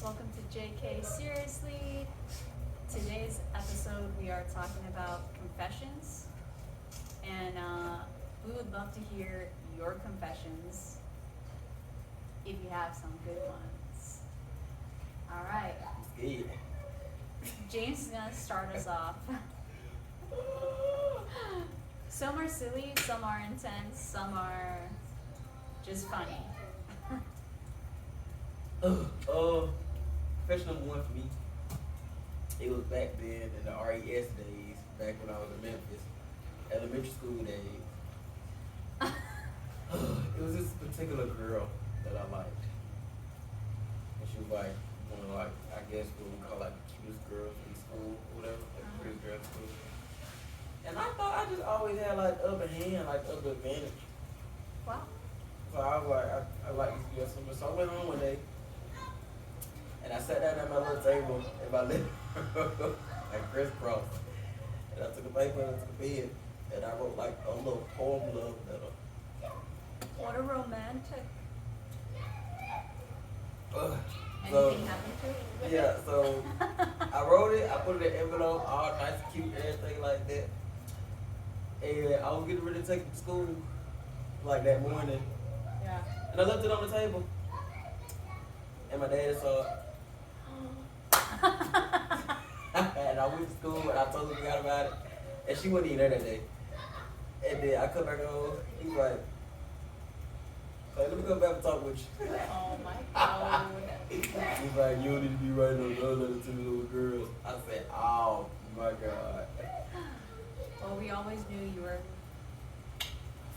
Welcome to JKSeriously. Today's episode we are talking about confessions, and we would love to hear your confessions if you have some good ones. All right, Yeah. James is gonna start us off. Some are silly, some are intense, some are just funny. Confession number one for me. It was back then in the RES days, back when I was in Memphis, elementary school days. It was this particular girl that I liked. And she was like one of I guess what we call like the cutest girls in school, or whatever, like the prettiest girl in school. And I thought I just always had like upper hand, like upper advantage. Wow. So I was like, I like this girl so much. So I went home one day and I sat down at my little table in my living room, like crisscross. And I took a paper and I took a pen and I wrote like a little poem love letter. What a romantic. So, Anything happened to it? With yeah, it? so I wrote it, I put it in an envelope, all nice, cute, everything like that. And I was getting ready to take it to school like that morning. Yeah. And I left it on the table. And my dad saw it. And I went to school and I totally forgot about it. And she wasn't even there that day. And then I come back home, he was like, "Hey, let me come back and talk with you." Oh my god. He's like, "You don't need to be writing no love letters to me little girls." I said, "Oh my God." Well, we always knew you were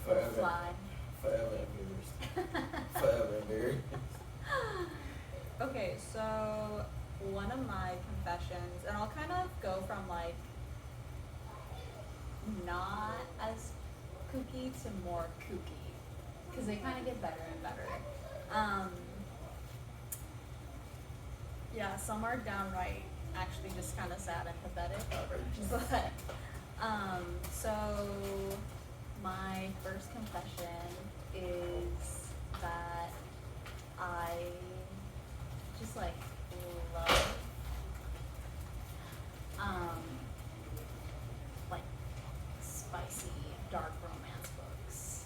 Forever. fly. Forever embarrassed. Forever embarrassed. Okay, so one of my confessions, and I'll kind of go from like not as kooky to more kooky, because they kind of get better and better. Yeah, some are downright actually just kind of sad and pathetic. But so my first confession is that I just like love like spicy dark romance books.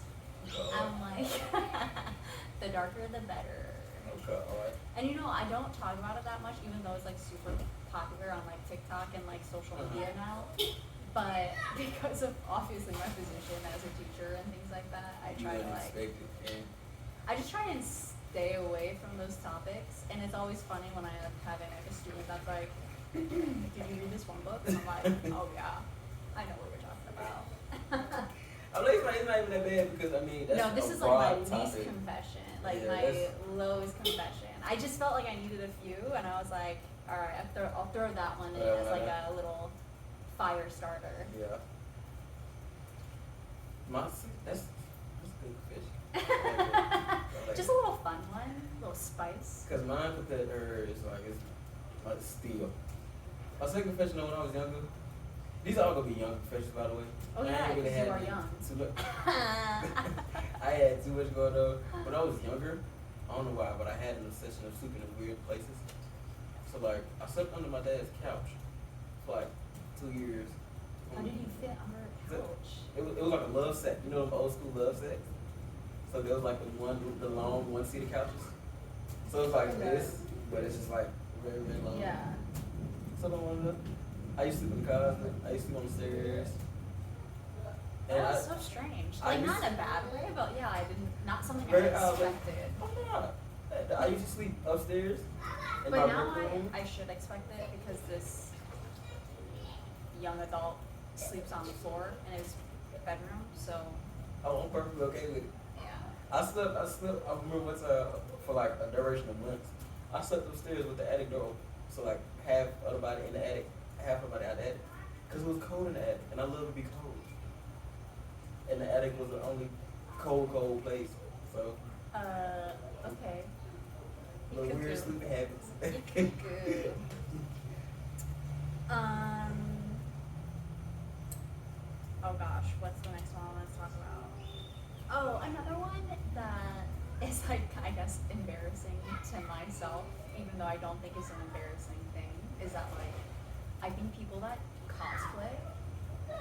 I'm like the darker the better. Okay, alright. And you know, I don't talk about it that much, even though it's like super popular on like TikTok and like social media now. But because of obviously my position as a teacher and things like that, I try to like, I just try and stay away from those topics. And it's always funny when I end up having like a student that's like, "Did you read this one book?" And I'm like, "Oh yeah, I know what we're talking about." I mean, it's not even that bad because I mean that's No, this a is like my broad least topic. confession, like Yeah, my that's- lowest confession. I just felt like I needed a few, and I was like, all right, I'll throw that one in as like a little fire starter. Yeah. That's good fish. Just a little fun one, a little spice. Because mine compared to her is it's like steel. My second confession when I was younger, these are all gonna be young confessions by the way. Oh I yeah, ain't really because you had are young. too much. I had too much going on. When I was younger, I don't know why, but I had an obsession of sleeping in weird places. So like, I slept under my dad's couch for like 2 years. How did you fit under a couch? It was like a love set. You know them old school love sets? So there was like the long one-seater couches. So it's like this, but it's just like very, very long. Yeah. So I don't want to. I used to sleep in the cars. I used to sleep on the stairs. And That was so strange. I Like, not used- in a bad way, but yeah, I didn't, not something I Very expected. Oh no! I used to sleep upstairs in But my now rec room. I should expect it because this young adult sleeps on the floor in his bedroom, so Oh, I'm perfectly okay with it. yeah. I slept. I remember once for like a duration of months. I slept upstairs with the attic door open, so like half of the body in the attic, half of the body out the attic, cause it was cold in the attic, and I love to be cold. And the attic was the only cold place. So Okay. You the could weird do. sleeping habits. You could do. Oh gosh, what's the next one I want to talk about? Oh, another one that is like, I guess, embarrassing to myself, even even though I don't think it's an embarrassing thing, is that like I think people that cosplay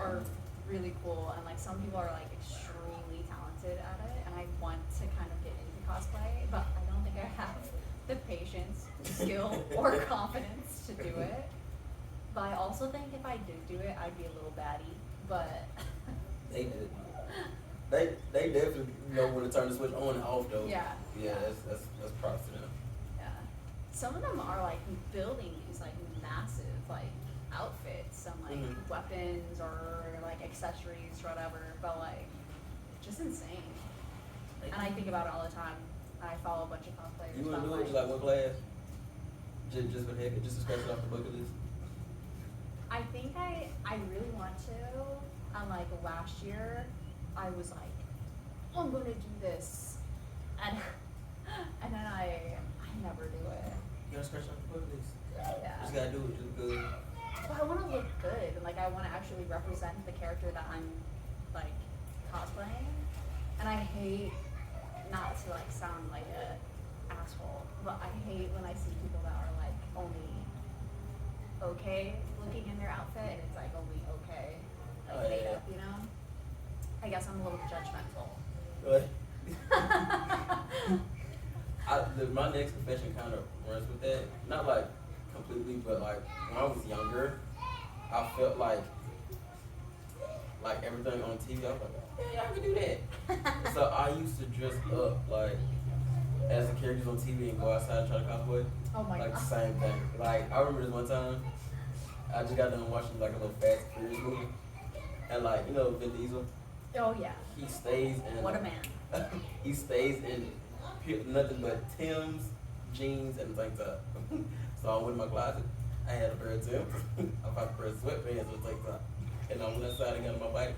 are really cool, and like some people are like extremely talented at it, and I want to kind of get into cosplay, but I don't think I have the patience, skill, or confidence to do it. But I also think if I did do it, I'd be a little baddie. But They did. They definitely know when to turn the switch on and off though. yeah. Yeah, that's props to them. Yeah. Some of them are like building these like massive like outfits and like weapons or like accessories or whatever, but like just insane. And I think about it all the time. I follow a bunch of cosplayers. You wanna do it just like one class? Just for the heck of it, just to scratch it off the bucket list? I think I really want to. And like last year, I was like, oh, I'm gonna do this, and and then I never do it. You gotta scratch off the bucket list. Yeah. Just gotta do it, just good. But I want to look good, and like I want to actually represent the character that I'm like cosplaying. And I hate, not to like sound like a asshole, but I hate when I see people that are like only okay looking in their outfit, and it's like only okay like made up, you know? I guess I'm a little judgmental. But my next confession kind of runs with that. Not like completely, but like when I was younger, I felt like everything on TV, I was like, yeah, I can do that. So I used to dress up like as the characters on TV and go outside and try to cosplay. Oh my Like god. the same thing. Like I remember this one time, I just got done watching like a little Fast and Furious movie, and like you know Vin Diesel, Oh yeah. he stays in. What a man. He stays in nothing but Tim's, jeans, and tank top. So I went in my closet. I had a pair of Tim's, I found a pair of sweatpants with tank top, and I went outside and got on my bike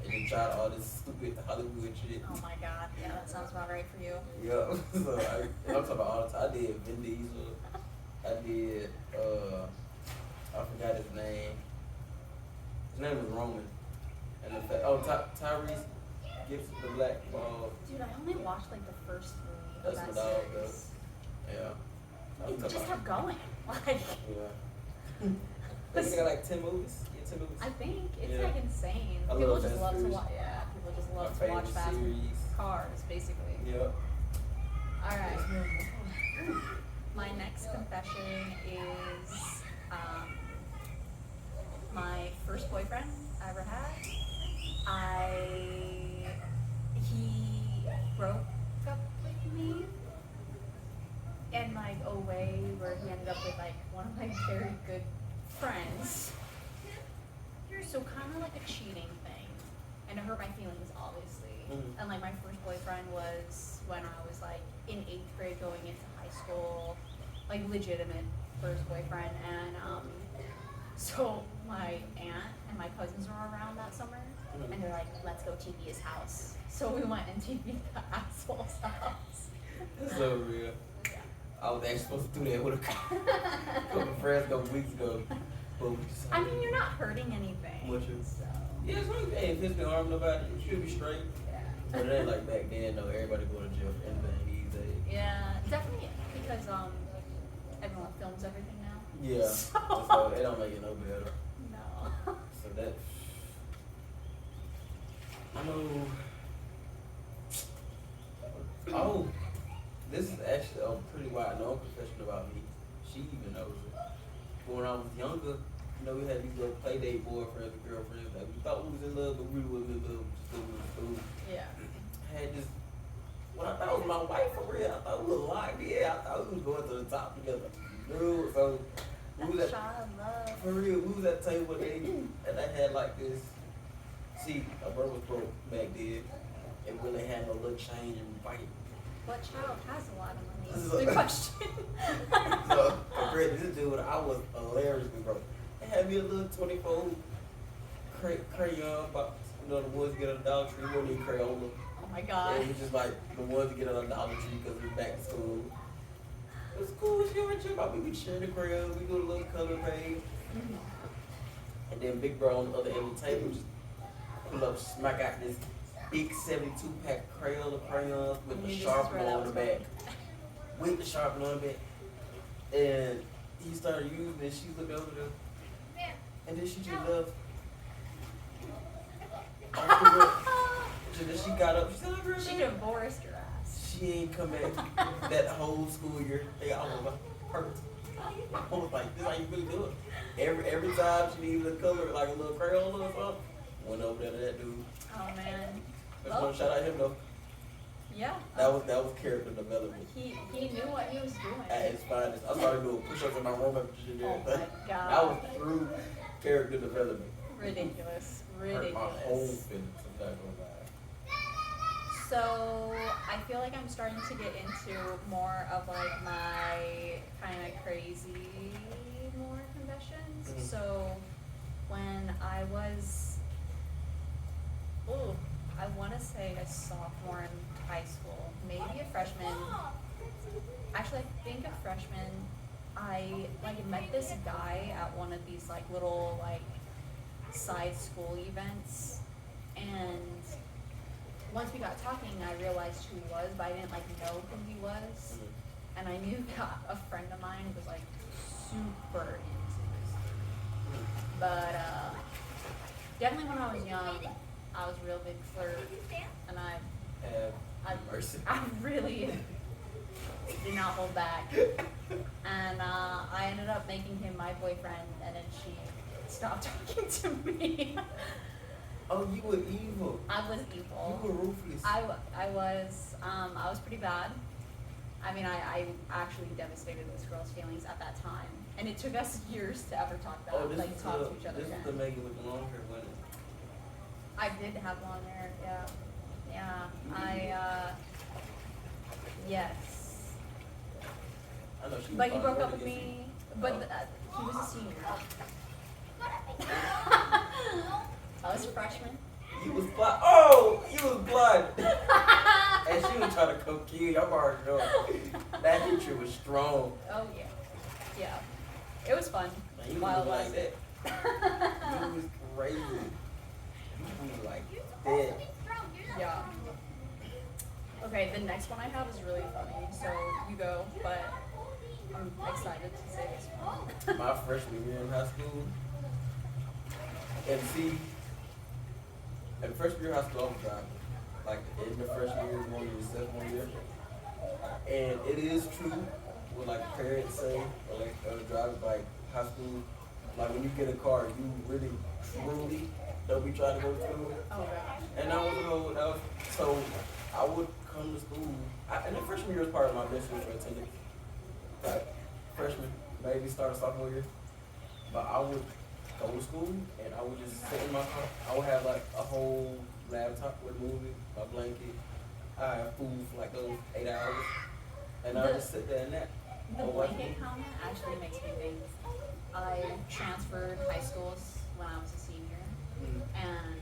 and just tried all this stupid Hollywood shit. Oh my god. Yeah, that sounds about right for you. Yeah. So I'm talking about all the time. I did Vin Diesel. I did. I forgot his name. His name was Roman. And Tyrese Gibson, the black ball. Dude, I only watched like the first 3 of That's that what I series. was. Yeah. It just kept going. Like, Yeah. They got like 10 movies. Yeah, 10 movies. I think it's Yeah. like insane. I People love just Fast love to Furious. watch. Yeah, people just My love to watch favorite fast series. cars, basically. Yep. All right. My next confession is my first boyfriend I ever had. He broke up with me in like a way where he ended up with like one of my very good friends. So kind of like a cheating thing, and it hurt my feelings, obviously. Mhm. And like my first boyfriend was when I was like in 8th grade going into high school, like legitimate first boyfriend. And so my aunt and my cousins were around that summer, and they're like, let's go TV his house. So we went and TV the asshole's house. That's so real. Yeah. I was actually supposed to do that with a couple of friends a couple weeks ago. But we just I mean, you're not hurting anything. What you- So Yeah, as long as you ain't physically harm nobody, you should be straight. yeah. But it ain't like back then, though. Everybody going to jail for anything these days. Yeah, definitely because everyone films everything now. Yeah. So it don't make it no better. No. So that. I know. Oh, this is actually a pretty wide known confession about me. She even knows it. But when I was younger, you know, we had these little play date boyfriends and girlfriends that we thought we was in love, but we really wasn't in love. Just because we was cool. Yeah. I had this. What I thought was my wife for real. I thought we was locked in. I thought we was going to the top together. Dude, so we was That's at, child love. for real, we was at the table and they had like this. See, a bird was broke back then, and when they had no little change and fight. What child has a lot of money? So- Good question. So compared to this dude, I was hilariously broke. They had me a little 24 crayon box. You know, the ones you get at the Dollar Tree, wasn't even Crayola. Oh my god. It was just like the ones you get at the Dollar Tree because we back to school. It was cool. She was chill about me. We share the crayons. We do a little color page. And then Big Bro on the other end of the table just pull up, smack out this big 72-pack crayons with the You just sharpener throw that on the was back. With the sharpener on the back. And he started using it. She looked over there, and then she just left. So then she got up. She said, "I'm She divorced her ass. She ain't come back that whole school year. Hey, I was like, hurt. I was like, this how you really do it. Every time she needed a color, like a little crayon or something, went over there to that dude. Oh man. Just want to shout out him though. Yeah. That was character development. He knew what he was doing. At its finest. I started doing push-ups in my room after she did Oh that. my God. That was through character development. Ridiculous. Hurt my whole Ridiculous. feelings. I'm not gonna lie. So I feel like I'm starting to get into more of like my kind of crazy more confessions. Mhm. So when I was, I want to say a sophomore in high school, maybe a freshman. Actually, I think a freshman. I like met this guy at one of these like little like side school events, and once we got talking, I realized who he was, but I didn't like know who he was. And I knew that a friend of mine was like super into this. But definitely when I was young, I was a real big flirt, and I Mercy. really did not hold back. And I ended up making him my boyfriend, and then she stopped talking to me. Oh, you were evil. I was evil. You were ruthless. I was pretty bad. I mean, I actually devastated this girl's feelings at that time, and it took us years to ever talk about, this like is talk the, to each other this again. is the Megan with the long hair, wasn't it? I did have long hair, yeah. Yes. I know she was But he probably broke up ready with to get me, you. but Oh. he was a senior. I was a freshman. You was blind. Oh, you was blind. And she was trying to come kill you. I'm already knowing. That picture was strong. Oh yeah, yeah. It was fun. Man, you While was like lasted. that. You was crazy. You was like dead. Yeah. Okay, the next one I have is really funny, so you go, but I'm excited to say this one. My freshman year in high school. And see, in freshman year of high school, I was driving. Like in the freshman year, going to the sophomore year. And it is true what like parents say, or like driving like high school. Like when you get a car, you really truly don't be trying to go to school. Oh gosh. And I was so I would come to school. And the freshman year was part of my best year for attendance. Like freshman, maybe start of sophomore year. But I would go to school and I would just sit in my car. I would have like a whole laptop with a movie, my blanket. I have food for like those 8 hours. And I would just sit there and nap. The blanket comment actually makes me think. I transferred high schools when I was a senior, and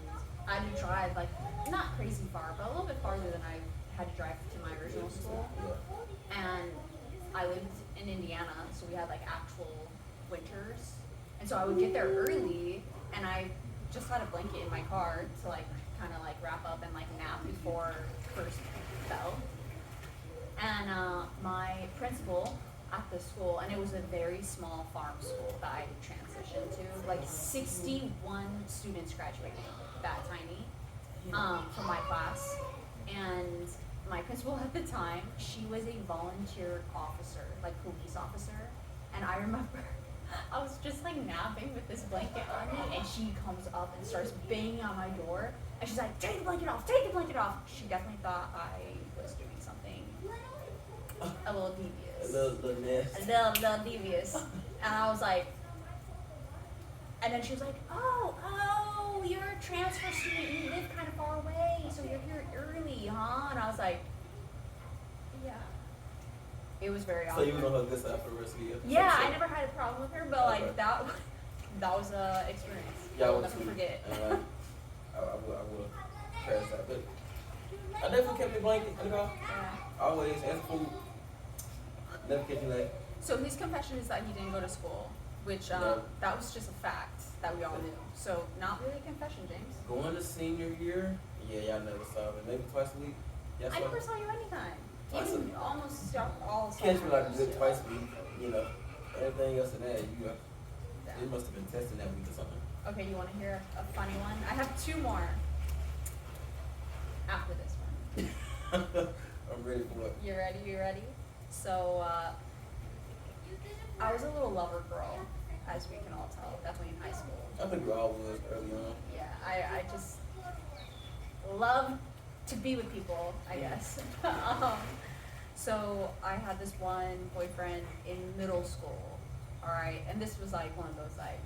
I had to drive like not crazy far, but a little bit farther than I had to drive to my original school. And I lived in Indiana, so we had like actual winters, and so I would get there early, and I just had a blanket in my car to like kind of like wrap up and like nap before first bell. And my principal at the school, and it was a very small farm school that I transitioned to, like 61 students graduating, that tiny, from my class. And my principal at the time, she was a volunteer officer, like police officer. And I remember I was just like napping with this blanket on me, and she comes up and starts banging on my door, and she's like, take the blanket off, take the blanket off. She definitely thought I was doing something a little devious. A little nasty. A little devious. And I was like, and then she was like, oh, you're a transfer student, you live kind of far away, so you're here early, huh? And I was like, yeah. It was very So awkward. you was on her good side for the rest of the year? Yeah, I never had a problem with her, but like Okay. that was a experience. Yeah, I'll I never would forget. I will pass that. But I never kept me blanket in the car. Yeah. Always, and food. Never kept me late. So his confession is that he didn't go to school, which No. that was just a fact that we all knew. So not really a confession, James. Going to senior year, yeah, y'all never saw me. Maybe twice a week. Yes, I never saw you anytime. Twice a Even week. almost all Catch me like a summers. good twice a week. you know, everything else in that, Yeah. it must have been testing that week or something. Okay, you want to hear a funny one? I have two more after this one. I'm ready for it. You ready? You ready? So, I was a little lover girl, as we can all tell, definitely in high school. I think we all was early on. Yeah, I just love to be with people, I guess. So I had this one boyfriend in middle school, alright? And this was like one of those like,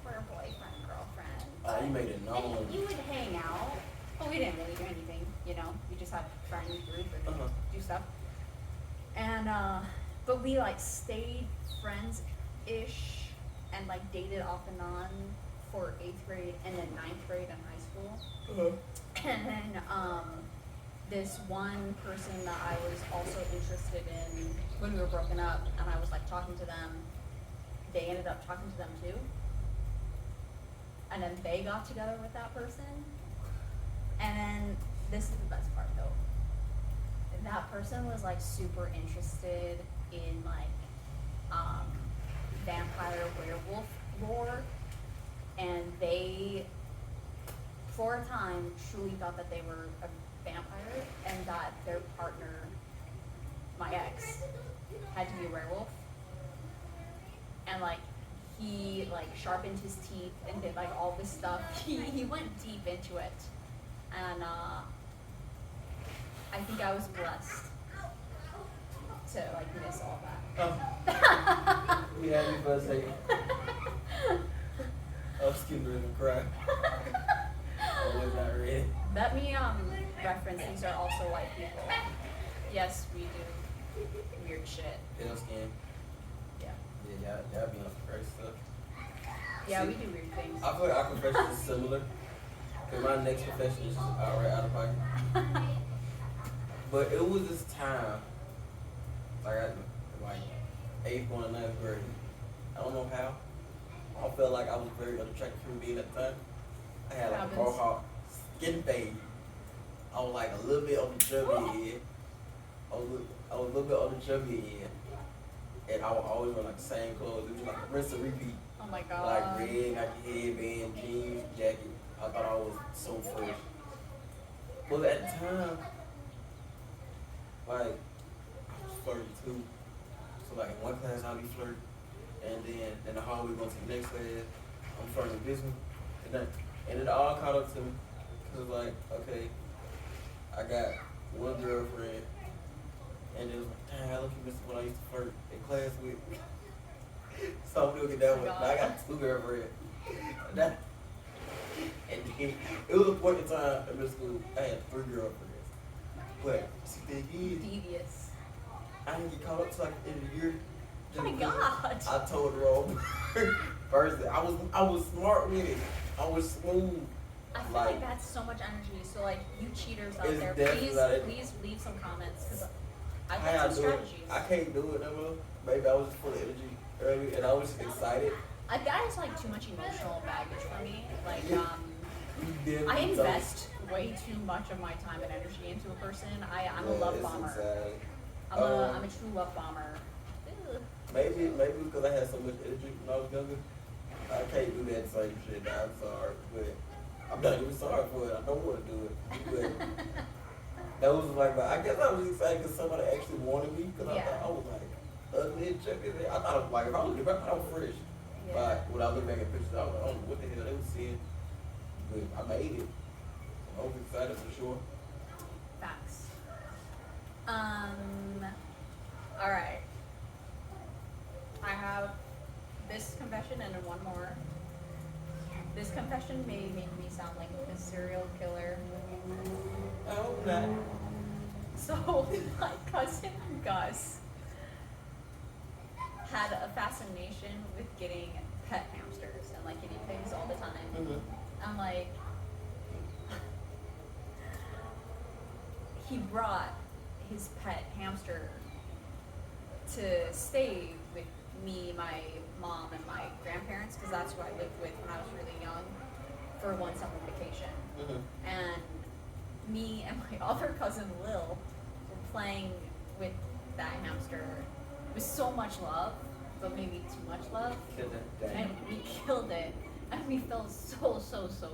we're boyfriend, girlfriend. You made it known. And you would hang out, but we didn't really do anything, you know? We just had a friendly group and do stuff. And, but we like stayed friends-ish and like dated off and on for 8th grade and then 9th grade in high school. And then, this one person that I was also interested in when we were broken up and I was like talking to them, they ended up talking to them too. And then they got together with that person. And then, this is the best part though. That person was like super interested in like, vampire werewolf lore. And they, for a time, truly thought that they were a vampire and that their partner, my ex, had to be a werewolf. And like, he like sharpened his teeth and did like all this stuff. He went deep into it. And I think I was blessed to like miss all that. We had me for a second. I was getting ready to cry. I was not ready. Let me reference, these are also white people. Yes, we do weird shit. Pale skin. Yeah. Yeah, y'all be on some crazy stuff. Yeah, See, we do weird things. I feel like our confession is similar. Cause my next confession is just outright out of pocket. But it was this time, like like 8th going to 9th grade. I don't know how. I felt like I was very unattractive human being at the time. I had like a mohawk, skin fade. I was like a little bit on the chubby end. I was a little bit on the chubby end. And I would always wear like the same clothes. It was like a rinse and repeat. Oh my god. Like red, like headband, jeans, jacket. I thought I was so fresh. But at the time, like, I was flirting too. So like in one class I'll be flirting. And then in the hallway going to the next class, I'm flirting with this one. And it all caught up to me. Cause it was like, okay, I got one girlfriend. And it was like, dang, I look at Mr. when I used to flirt in class with. So I'm looking down with, now I got 2 girlfriends. And then it was a point in time in middle school, I had 3 girlfriends. But see, the thing is, Devious. I didn't get caught up till like the end of the year. Oh my god. I told the wrong person. I was smart with it. I was smooth. I feel like that's so much energy. So like, you cheaters out It's there, definitely please leave some comments because I've how got I some do it. strategies. I can't do it no more. Maybe I was just full of energy early and I was just excited. That is like too much emotional baggage for me. Like, You did I so- invest way too much of my time and energy into a person. I'm a love it's bomber. insane. I'm a true love bomber. Ugh. Maybe because I had so much energy when I was younger, I can't do that same shit. I'm sorry, but I'm not even sorry for it. I don't want to do it. But that was like, I guess I was excited because somebody actually wanted me because I thought I was like ugly and chubby. I thought I was like, if I looked back, I was fresh. Yeah. But when I look back at pictures, I was like, I don't know what the hell they were seeing. But I made it. I was excited for sure. Facts. All right. I have this confession and then one more. This confession may make me sound like a serial killer. I hope not. So, my cousin Gus had a fascination with getting pet hamsters and like guinea pigs all the time. Mm-hmm. I'm like, he brought his pet hamster to stay with me, my mom, and my grandparents, because that's who I lived with when I was really young, for one summer vacation. Mm-hmm. And me and my other cousin Lil were playing with that hamster with so much love. but maybe too much love. Killed that And thing. we killed it. And we felt so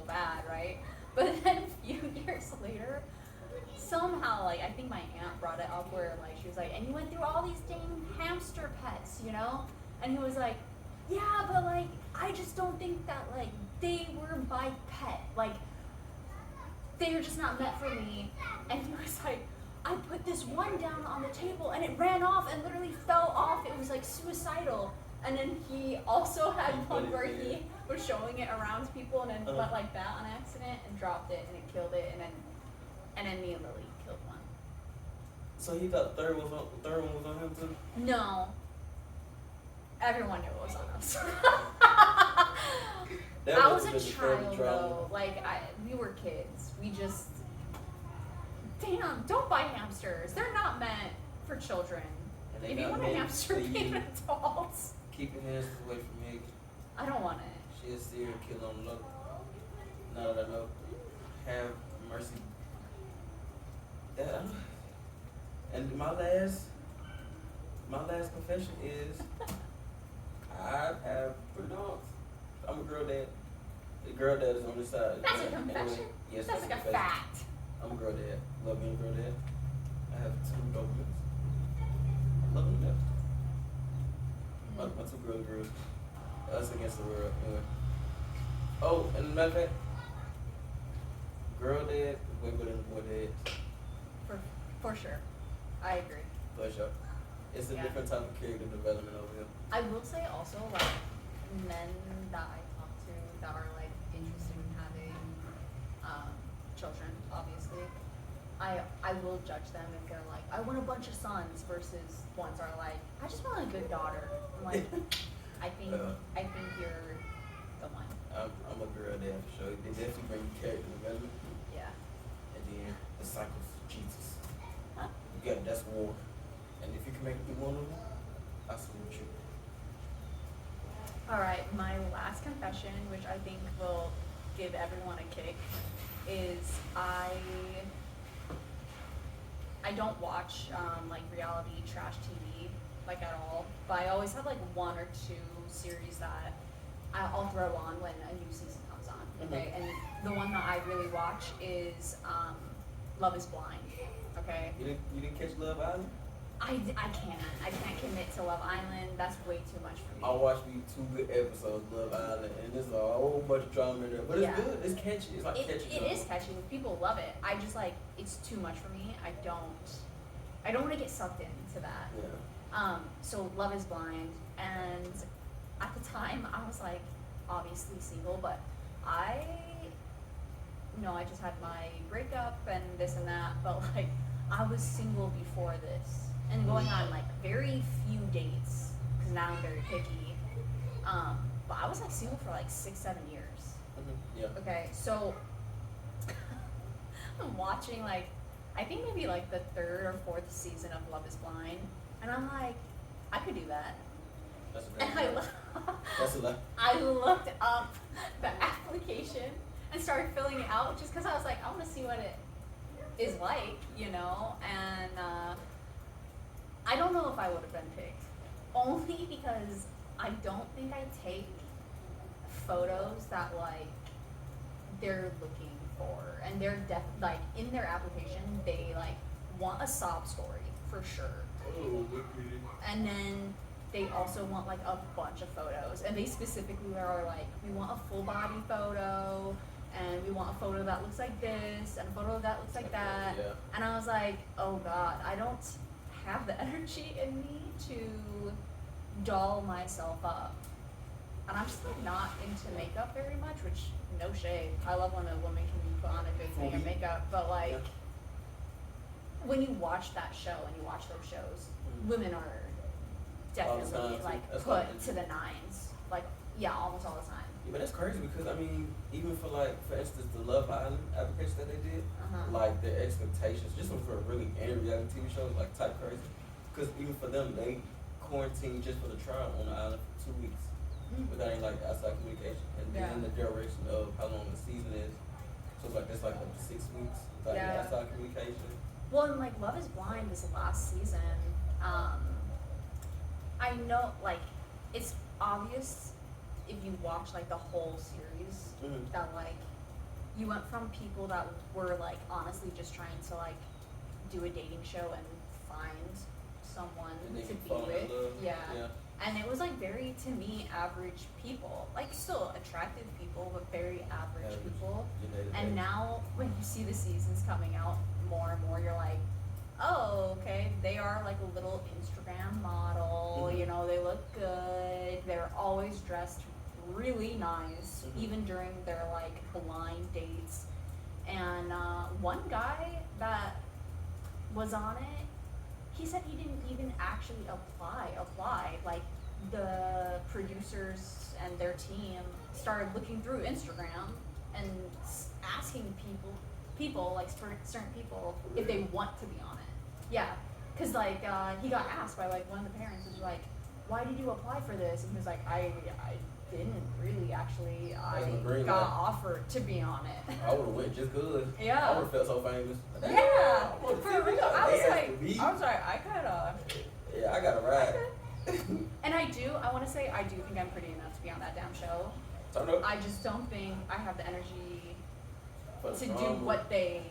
bad, right? But then a few years later, somehow, like, I think my aunt brought it up where, like, she was like, and you went through all these dang hamster pets, you know? And he was like, yeah, but, like, I just don't think that, like, they were my pet. Like, they were just not meant for me. And he was like, I put this one down on the table and it ran off and literally fell off. It was, like, suicidal. And then he also had one where he was showing it around to people and then went like that on accident and dropped it and it killed it, and then me and Lily killed one. So he thought the third one was on him too? No. Everyone knew it was on us. That I must was have a been the third child drama. though. Like we were kids. We just don't buy hamsters. They're not meant for children. And they If you not want a meant hamster, for be you. an adult. Keep your hands away from Megan. I don't want it. She is serial killer on the low. Now that I know, have mercy. That, and my last confession is I have 3 dogs. I'm a girl dad. The girl dad is on this side. That's a Anyway, confession? yes, That's like a confession. fact. I'm a girl dad. Love being a girl dad. I have 2 Dobermans. I love them to death. My 2 girls. Us against the world. Anyway. Oh, and matter of fact, girl dad is way better than boy dad. For sure. I agree. For sure. It's a Yeah. different type of character development over here. I will say also, like, men that I talk to that are, like, interested in having children, obviously, I will judge them if they're like, I want a bunch of sons, versus ones are like, I just want a good daughter. I'm like, I think you're the one. I'm a girl dad for sure. They definitely bring character development. Yeah. And then the cycles of Jesus. That's war. And if you can make it one of them, I salute you. Alright, my last confession, which I think will give everyone a kick, is I don't watch like reality trash TV like at all, but I always have like 1 or 2 series that I'll throw on when a new season comes on. Okay, and the one that I really watch is Love Is Blind. Okay. You didn't catch Love Island? I can't commit to Love Island. That's way too much for me. I watched these 2 good episodes of Love Island, and there's a whole bunch of drama in there. But it's Yeah. good. It's catchy. It's like catchy. It is catchy. People love it. I just like, it's too much for me. I don't want to get sucked into that. Yeah. So Love Is Blind, and at the time I was like obviously single, but I just had my breakup and this and that, but like I was single before this and going on like very few dates because now I'm very picky. But I was like single for like 6-7 years. Yeah. Okay, so I'm watching like, I think maybe like the 3rd or 4th season of Love Is Blind, and I'm like, I could do that. That's And That's a lot. I looked up the application and started filling it out just because I was like, I want to see what it is like, you know? And I don't know if I would have been picked. Only because I don't think I take photos that like they're looking for, and they're like in their application they like want a sob story for sure, and then they also want like a bunch of photos, and they specifically are like, we want a full body photo, and we want a photo that looks like this and a photo that looks like that. Yeah. And I was like, oh god, I don't have the energy in me to doll myself up. And I'm just like not into makeup very much, which no shade. I love when a woman can put on a good thing of makeup, but like when you watch that show and you watch those shows, women are definitely like put to the nines. Like, yeah, almost all the time. Yeah, but that's crazy because I mean, even for like, for instance, the Love Island application that they did, like their expectations, just for really any reality TV shows, like type crazy. Because even for them, they quarantined just for the trial on the island for 2 weeks without any like outside communication, and then the duration of how long the season is. So it's like that's like up to 6 weeks without any outside communication. Well, and like Love Is Blind this last season, I know like it's obvious if you watch like the whole series Mhm. that like you went from people that were like honestly just trying to like do a dating show and find someone And then to you be fall in with. love. Yeah. Yeah. And it was like very, to me, average people. Like still attractive people, but very average Average. people. Your day-to-day. And now when you see the seasons coming out more and more, you're like, oh, okay, they are like a little Instagram model, Mhm. you know, they look good, they're always dressed really nice, Mhm. even during their like blind dates. And one guy that was on it, he said he didn't even actually apply. Like the producers and their team started looking through Instagram and asking people like certain people if they want to be on it. Yeah, cause like he got asked by like one of the parents, was like, "Why did you apply for this?" And he was like, "I didn't really actually. I That's my green got light. offered to be on it." I would have went just cause. Yeah. I would have felt so famous. Yeah, I wanna for see real. what I was they like, asked me. I kinda. Yeah, I got a ride. And I want to say, I do think I'm pretty enough to be on that damn show. Turn up. I just don't think I have the energy For the to do drama. what they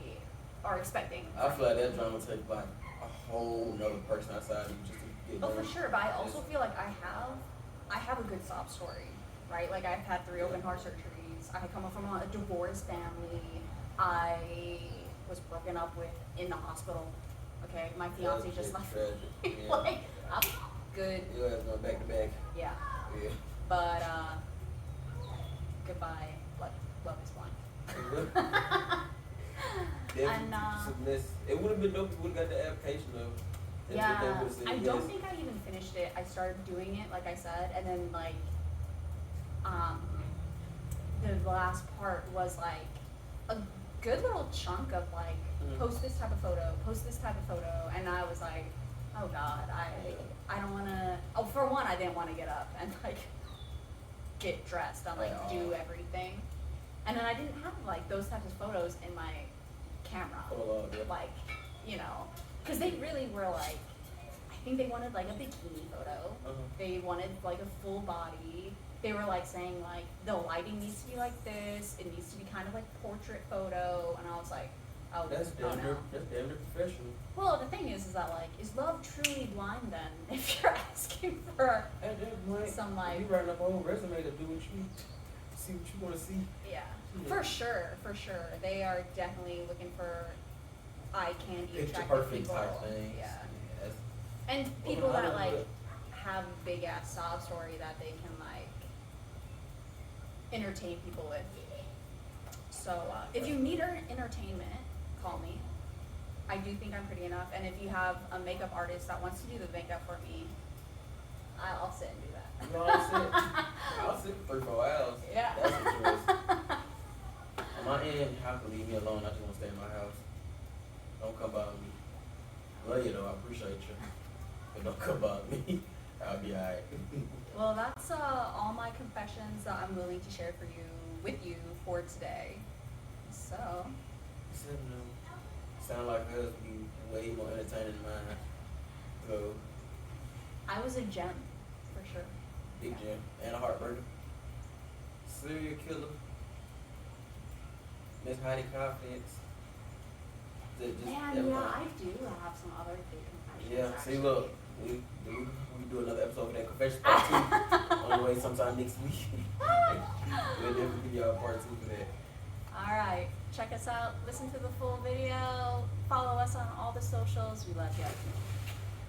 are expecting. I feel like that drama take like a whole nother person outside of you just to get Oh, for done. sure. But I also feel like I have a good sob story, right? Like I've had 3 open heart surgeries. I come from a divorced family. I was broken up with in the hospital. Okay, my fiance Tragic, just left tragic, me. yeah. Like I'm good. You guys going back to back. Yeah. Yeah. But goodbye. Love is blind. And it would have been dope if we would have got the application though. And yeah, they would've said I yes. don't think I even finished it. I started doing it, like I said, and then like, the last part was like a good little chunk of like, Mhm. post this type of photo, and I was like, oh god, I don't want to. Oh, for one, I didn't want to get up and like get dressed and like do everything, and then I didn't have like those types of photos in my camera. Oh, yeah. Like, you know, because they really were like, I think they wanted like a bikini photo. Uh-huh. They wanted like a full body. They were like saying like the lighting needs to be like this. It needs to be kind of like portrait photo. And I was like, oh, That's oh damn no. near professional. Well, the thing is that like, is love truly blind then? If you're asking for At that point, some like, you writing up a whole resume to do what you see what you want to see. yeah, Yeah. for sure. They are definitely looking for eye candy, Picture attractive perfect people. type thing. Yeah. That's, And Well, people how that do like it? have a big ass sob story that they can like entertain people with. So if you need entertainment, call me. I do think I'm pretty enough. And if you have a makeup artist that wants to do the makeup for me, I'll sit and do that. You know, I'll sit for 3-4 hours. Yeah. That's the choice. On my end, you have to leave me alone. I just want to stay in my house. Don't come bother me. Love you though. I appreciate you. But don't come bother me. I'll be alright. Well, that's all my confessions that I'm willing to share with you for today. So, Sound like us be way more entertaining than mine. So, I was a gem, for sure. big gem and a heartbreaker. Serial killer. Miss Heidi Confidence. Man, yeah, I do have some other big confessions. Yeah, see, actually. look, we do another episode of that confession part 2 on the way sometime next week. We'll definitely give y'all part 2 for that. Alright, check us out, listen to the full video, follow us on all the socials, we love you.